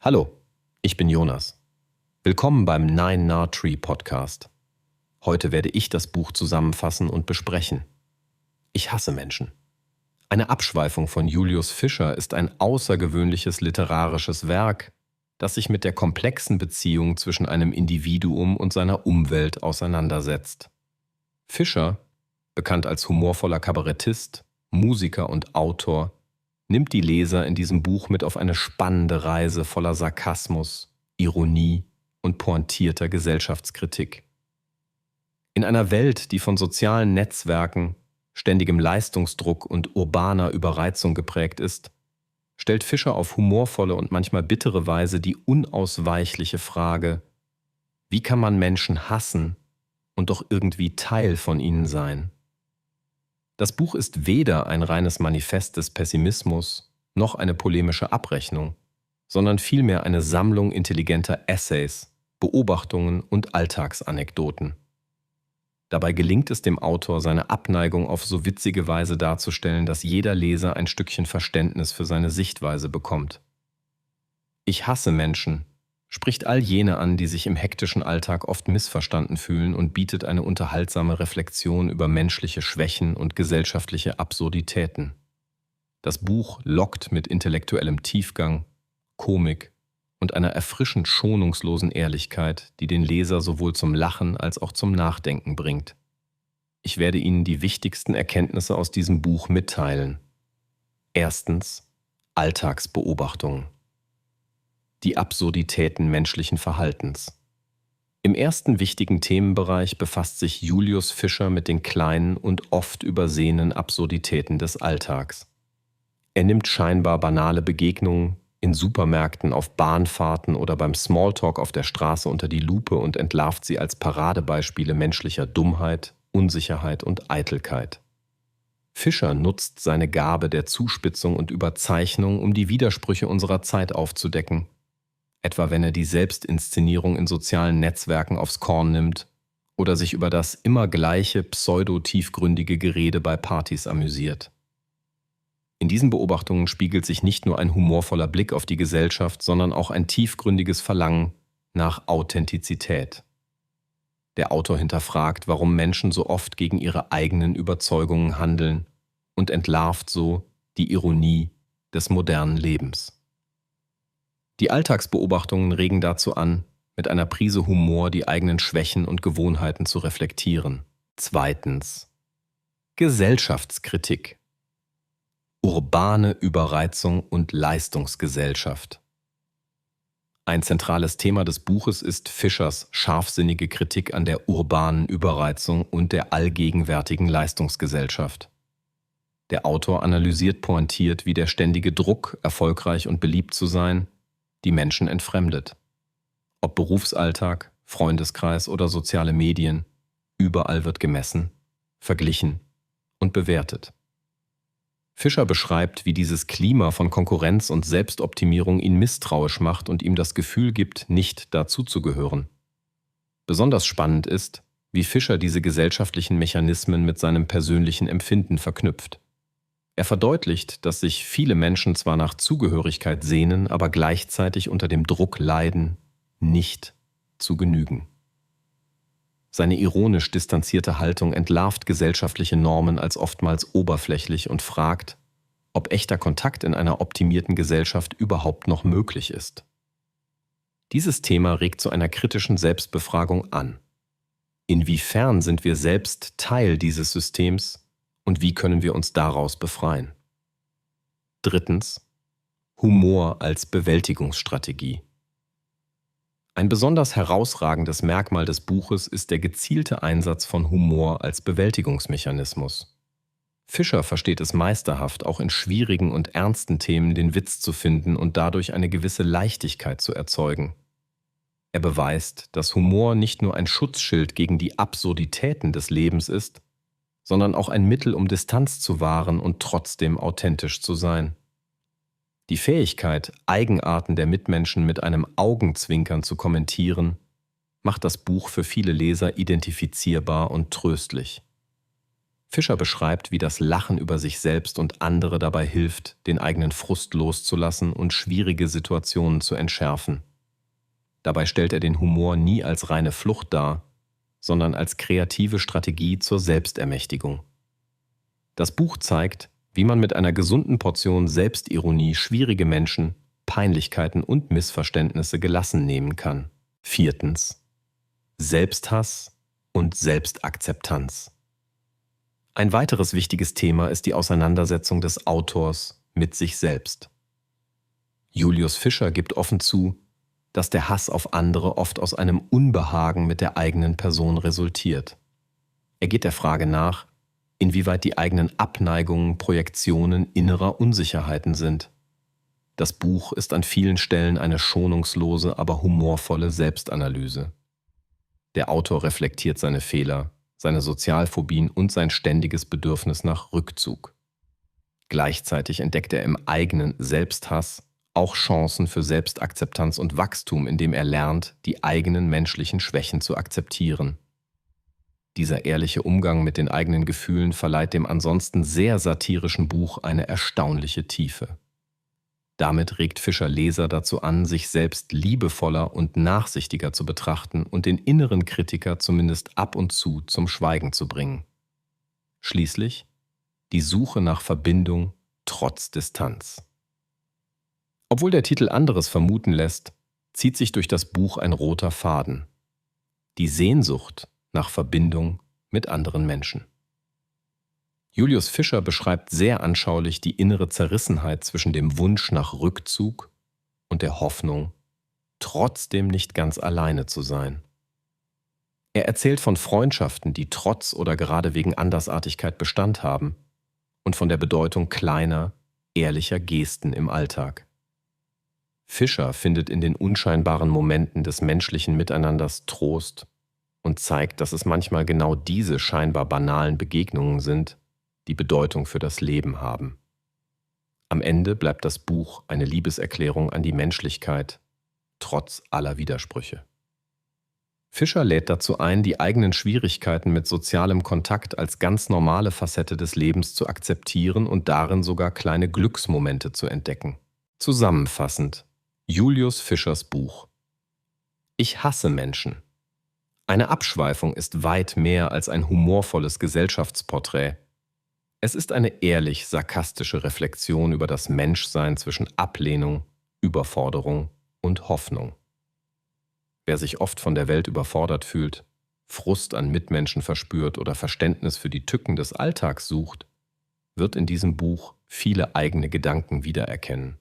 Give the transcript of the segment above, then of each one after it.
Hallo, ich bin Jonas. Willkommen beim Nine Nar Tree Podcast. Heute werde ich das Buch zusammenfassen und besprechen. Ich hasse Menschen. Eine Abschweifung von Julius Fischer ist ein außergewöhnliches literarisches Werk, das sich mit der komplexen Beziehung zwischen einem Individuum und seiner Umwelt auseinandersetzt. Fischer, bekannt als humorvoller Kabarettist, Musiker und Autor, nimmt die Leser in diesem Buch mit auf eine spannende Reise voller Sarkasmus, Ironie und pointierter Gesellschaftskritik. In einer Welt, die von sozialen Netzwerken, ständigem Leistungsdruck und urbaner Überreizung geprägt ist, stellt Fischer auf humorvolle und manchmal bittere Weise die unausweichliche Frage: Wie kann man Menschen hassen und doch irgendwie Teil von ihnen sein? Das Buch ist weder ein reines Manifest des Pessimismus noch eine polemische Abrechnung, sondern vielmehr eine Sammlung intelligenter Essays, Beobachtungen und Alltagsanekdoten. Dabei gelingt es dem Autor, seine Abneigung auf so witzige Weise darzustellen, dass jeder Leser ein Stückchen Verständnis für seine Sichtweise bekommt. Ich hasse Menschen spricht all jene an, die sich im hektischen Alltag oft missverstanden fühlen, und bietet eine unterhaltsame Reflexion über menschliche Schwächen und gesellschaftliche Absurditäten. Das Buch lockt mit intellektuellem Tiefgang, Komik und einer erfrischend schonungslosen Ehrlichkeit, die den Leser sowohl zum Lachen als auch zum Nachdenken bringt. Ich werde Ihnen die wichtigsten Erkenntnisse aus diesem Buch mitteilen. Erstens: Alltagsbeobachtungen. Die Absurditäten menschlichen Verhaltens. Im ersten wichtigen Themenbereich befasst sich Julius Fischer mit den kleinen und oft übersehenen Absurditäten des Alltags. Er nimmt scheinbar banale Begegnungen in Supermärkten, auf Bahnfahrten oder beim Smalltalk auf der Straße unter die Lupe und entlarvt sie als Paradebeispiele menschlicher Dummheit, Unsicherheit und Eitelkeit. Fischer nutzt seine Gabe der Zuspitzung und Überzeichnung, um die Widersprüche unserer Zeit aufzudecken, etwa wenn er die Selbstinszenierung in sozialen Netzwerken aufs Korn nimmt oder sich über das immer gleiche pseudo-tiefgründige Gerede bei Partys amüsiert. In diesen Beobachtungen spiegelt sich nicht nur ein humorvoller Blick auf die Gesellschaft, sondern auch ein tiefgründiges Verlangen nach Authentizität. Der Autor hinterfragt, warum Menschen so oft gegen ihre eigenen Überzeugungen handeln, und entlarvt so die Ironie des modernen Lebens. Die Alltagsbeobachtungen regen dazu an, mit einer Prise Humor die eigenen Schwächen und Gewohnheiten zu reflektieren. Zweitens: Gesellschaftskritik. Urbane Überreizung und Leistungsgesellschaft. Ein zentrales Thema des Buches ist Fischers scharfsinnige Kritik an der urbanen Überreizung und der allgegenwärtigen Leistungsgesellschaft. Der Autor analysiert pointiert, wie der ständige Druck, erfolgreich und beliebt zu sein, die Menschen entfremdet. Ob Berufsalltag, Freundeskreis oder soziale Medien, überall wird gemessen, verglichen und bewertet. Fischer beschreibt, wie dieses Klima von Konkurrenz und Selbstoptimierung ihn misstrauisch macht und ihm das Gefühl gibt, nicht dazuzugehören. Besonders spannend ist, wie Fischer diese gesellschaftlichen Mechanismen mit seinem persönlichen Empfinden verknüpft. Er verdeutlicht, dass sich viele Menschen zwar nach Zugehörigkeit sehnen, aber gleichzeitig unter dem Druck leiden, nicht zu genügen. Seine ironisch distanzierte Haltung entlarvt gesellschaftliche Normen als oftmals oberflächlich und fragt, ob echter Kontakt in einer optimierten Gesellschaft überhaupt noch möglich ist. Dieses Thema regt zu einer kritischen Selbstbefragung an. Inwiefern sind wir selbst Teil dieses Systems und wie können wir uns daraus befreien? Drittens: Humor als Bewältigungsstrategie. Ein besonders herausragendes Merkmal des Buches ist der gezielte Einsatz von Humor als Bewältigungsmechanismus. Fischer versteht es meisterhaft, auch in schwierigen und ernsten Themen den Witz zu finden und dadurch eine gewisse Leichtigkeit zu erzeugen. Er beweist, dass Humor nicht nur ein Schutzschild gegen die Absurditäten des Lebens ist, sondern auch ein Mittel, um Distanz zu wahren und trotzdem authentisch zu sein. Die Fähigkeit, Eigenarten der Mitmenschen mit einem Augenzwinkern zu kommentieren, macht das Buch für viele Leser identifizierbar und tröstlich. Fischer beschreibt, wie das Lachen über sich selbst und andere dabei hilft, den eigenen Frust loszulassen und schwierige Situationen zu entschärfen. Dabei stellt er den Humor nie als reine Flucht dar, sondern als kreative Strategie zur Selbstermächtigung. Das Buch zeigt, wie man mit einer gesunden Portion Selbstironie schwierige Menschen, Peinlichkeiten und Missverständnisse gelassen nehmen kann. 4. Selbsthass und Selbstakzeptanz. Ein weiteres wichtiges Thema ist die Auseinandersetzung des Autors mit sich selbst. Julius Fischer gibt offen zu, dass der Hass auf andere oft aus einem Unbehagen mit der eigenen Person resultiert. Er geht der Frage nach, inwieweit die eigenen Abneigungen Projektionen innerer Unsicherheiten sind. Das Buch ist an vielen Stellen eine schonungslose, aber humorvolle Selbstanalyse. Der Autor reflektiert seine Fehler, seine Sozialphobien und sein ständiges Bedürfnis nach Rückzug. Gleichzeitig entdeckt er im eigenen Selbsthass auch Chancen für Selbstakzeptanz und Wachstum, indem er lernt, die eigenen menschlichen Schwächen zu akzeptieren. Dieser ehrliche Umgang mit den eigenen Gefühlen verleiht dem ansonsten sehr satirischen Buch eine erstaunliche Tiefe. Damit regt Fischer Leser dazu an, sich selbst liebevoller und nachsichtiger zu betrachten und den inneren Kritiker zumindest ab und zu zum Schweigen zu bringen. Schließlich die Suche nach Verbindung trotz Distanz. Obwohl der Titel anderes vermuten lässt, zieht sich durch das Buch ein roter Faden: die Sehnsucht nach Verbindung mit anderen Menschen. Julius Fischer beschreibt sehr anschaulich die innere Zerrissenheit zwischen dem Wunsch nach Rückzug und der Hoffnung, trotzdem nicht ganz alleine zu sein. Er erzählt von Freundschaften, die trotz oder gerade wegen Andersartigkeit Bestand haben, und von der Bedeutung kleiner, ehrlicher Gesten im Alltag. Fischer findet in den unscheinbaren Momenten des menschlichen Miteinanders Trost und zeigt, dass es manchmal genau diese scheinbar banalen Begegnungen sind, die Bedeutung für das Leben haben. Am Ende bleibt das Buch eine Liebeserklärung an die Menschlichkeit, trotz aller Widersprüche. Fischer lädt dazu ein, die eigenen Schwierigkeiten mit sozialem Kontakt als ganz normale Facette des Lebens zu akzeptieren und darin sogar kleine Glücksmomente zu entdecken. Zusammenfassend: Julius Fischers Buch Ich hasse Menschen. Eine Abschweifung ist weit mehr als ein humorvolles Gesellschaftsporträt. Es ist eine ehrlich sarkastische Reflexion über das Menschsein zwischen Ablehnung, Überforderung und Hoffnung. Wer sich oft von der Welt überfordert fühlt, Frust an Mitmenschen verspürt oder Verständnis für die Tücken des Alltags sucht, wird in diesem Buch viele eigene Gedanken wiedererkennen.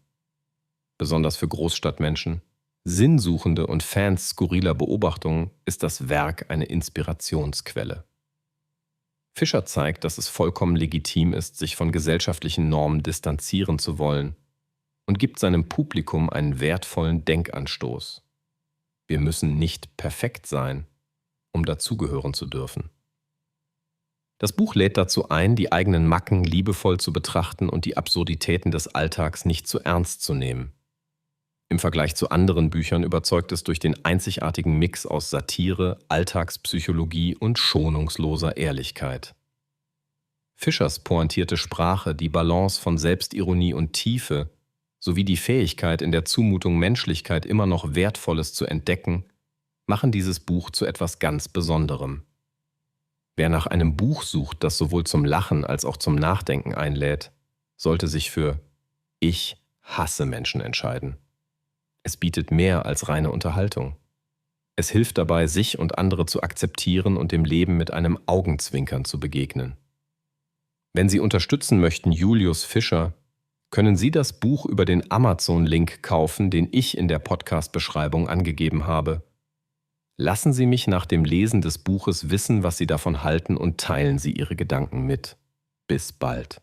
Besonders für Großstadtmenschen, Sinnsuchende und Fans skurriler Beobachtungen ist das Werk eine Inspirationsquelle. Fischer zeigt, dass es vollkommen legitim ist, sich von gesellschaftlichen Normen distanzieren zu wollen, und gibt seinem Publikum einen wertvollen Denkanstoß. Wir müssen nicht perfekt sein, um dazugehören zu dürfen. Das Buch lädt dazu ein, die eigenen Macken liebevoll zu betrachten und die Absurditäten des Alltags nicht zu ernst zu nehmen. Im Vergleich zu anderen Büchern überzeugt es durch den einzigartigen Mix aus Satire, Alltagspsychologie und schonungsloser Ehrlichkeit. Fischers pointierte Sprache, die Balance von Selbstironie und Tiefe sowie die Fähigkeit, in der Zumutung Menschlichkeit immer noch Wertvolles zu entdecken, machen dieses Buch zu etwas ganz Besonderem. Wer nach einem Buch sucht, das sowohl zum Lachen als auch zum Nachdenken einlädt, sollte sich für Ich hasse Menschen entscheiden. Es bietet mehr als reine Unterhaltung. Es hilft dabei, sich und andere zu akzeptieren und dem Leben mit einem Augenzwinkern zu begegnen. Wenn Sie unterstützen möchten Julius Fischer, können Sie das Buch über den Amazon-Link kaufen, den ich in der Podcast-Beschreibung angegeben habe. Lassen Sie mich nach dem Lesen des Buches wissen, was Sie davon halten, und teilen Sie Ihre Gedanken mit. Bis bald.